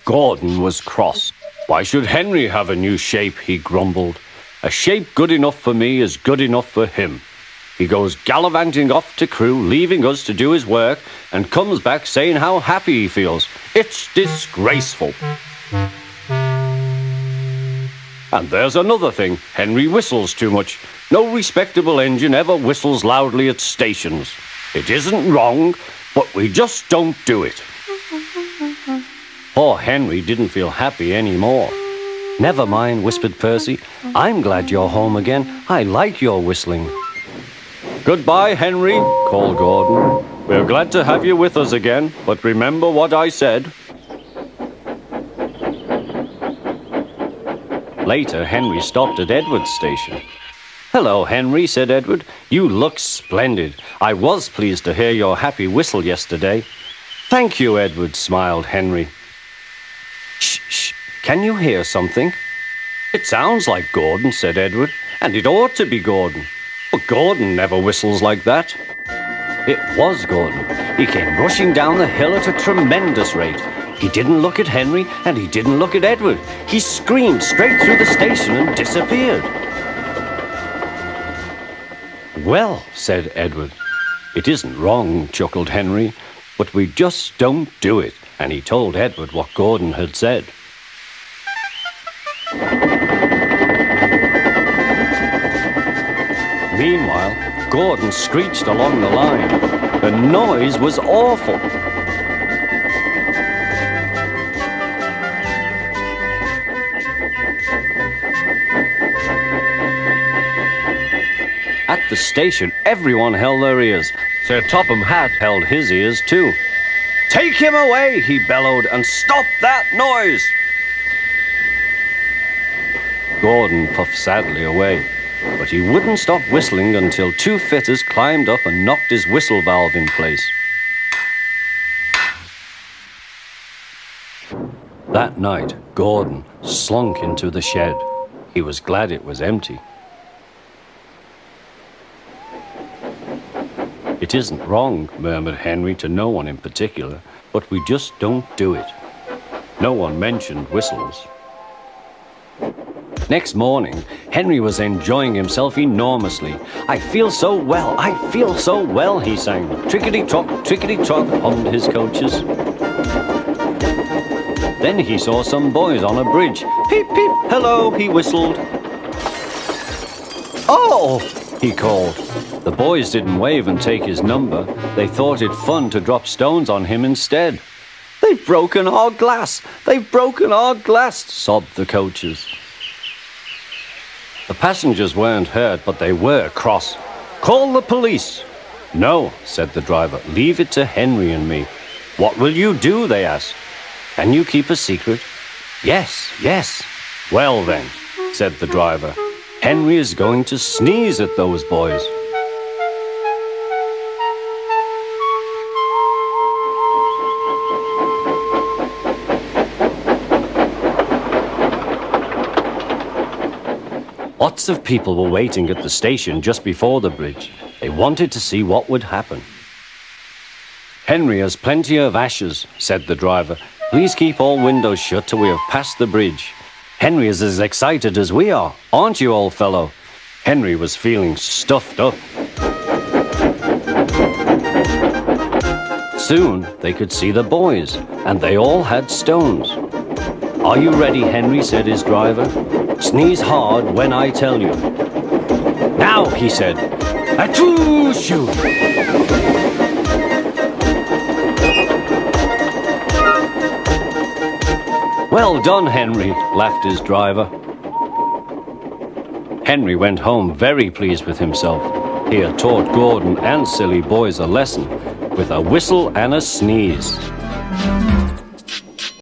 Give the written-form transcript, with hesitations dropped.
Gordon was cross. Why should Henry have a new shape, he grumbled. A shape good enough for me is good enough for him. He goes gallivanting off to crew, leaving us to do his work, and comes back saying how happy he feels. It's disgraceful. And there's another thing. Henry whistles too much. No respectable engine ever whistles loudly at stations. It isn't wrong, but we just don't do it. Poor Henry didn't feel happy anymore. Never mind, whispered Percy. I'm glad you're home again. I like your whistling. Goodbye, Henry, called Gordon. We're glad to have you with us again, but remember what I said. Later, Henry stopped at Edward's station. Hello, Henry, said Edward. You look splendid. I was pleased to hear your happy whistle yesterday. Thank you, Edward, smiled Henry. Shh, shh. Can you hear something? It sounds like Gordon, said Edward, and it ought to be Gordon. But Gordon never whistles like that. It was Gordon. He came rushing down the hill at a tremendous rate. He didn't look at Henry, and he didn't look at Edward. He screamed straight through the station and disappeared. Well, said Edward. It isn't wrong, chuckled Henry, but we just don't do it. And he told Edward what Gordon had said. Meanwhile, Gordon screeched along the line. The noise was awful. At the station, everyone held their ears. Sir Topham Hatt held his ears too. Take him away, he bellowed, and stop that noise! Gordon puffed sadly away, but he wouldn't stop whistling until two fitters climbed up and knocked his whistle valve in place. That night, Gordon slunk into the shed. He was glad it was empty. It isn't wrong, murmured Henry to no one in particular, but we just don't do it. No one mentioned whistles. Next morning, Henry was enjoying himself enormously. I feel so well, he sang. Trickety-trock, hummed his coaches. Then he saw some boys on a bridge. Peep, peep, hello, he whistled. Oh, he called. The boys didn't wave and take his number. They thought it fun to drop stones on him instead. They've broken our glass, sobbed the coaches. The passengers weren't hurt, but they were cross. Call the police. No, said the driver, leave it to Henry and me. What will you do, they asked. Can you keep a secret? Yes. Well then, said the driver, Henry is going to sneeze at those boys. Lots of people were waiting at the station just before the bridge. They wanted to see what would happen. Henry has plenty of ashes, said the driver. Please keep all windows shut till we have passed the bridge. Henry is as excited as we are, aren't you, old fellow? Henry was feeling stuffed up. Soon they could see the boys, and they all had stones. Are you ready, Henry, said his driver. Sneeze hard when I tell you. Now, he said. Achoo, shoo! Well done, Henry, laughed his driver. Henry went home very pleased with himself. He had taught Gordon and silly boys a lesson with a whistle and a sneeze.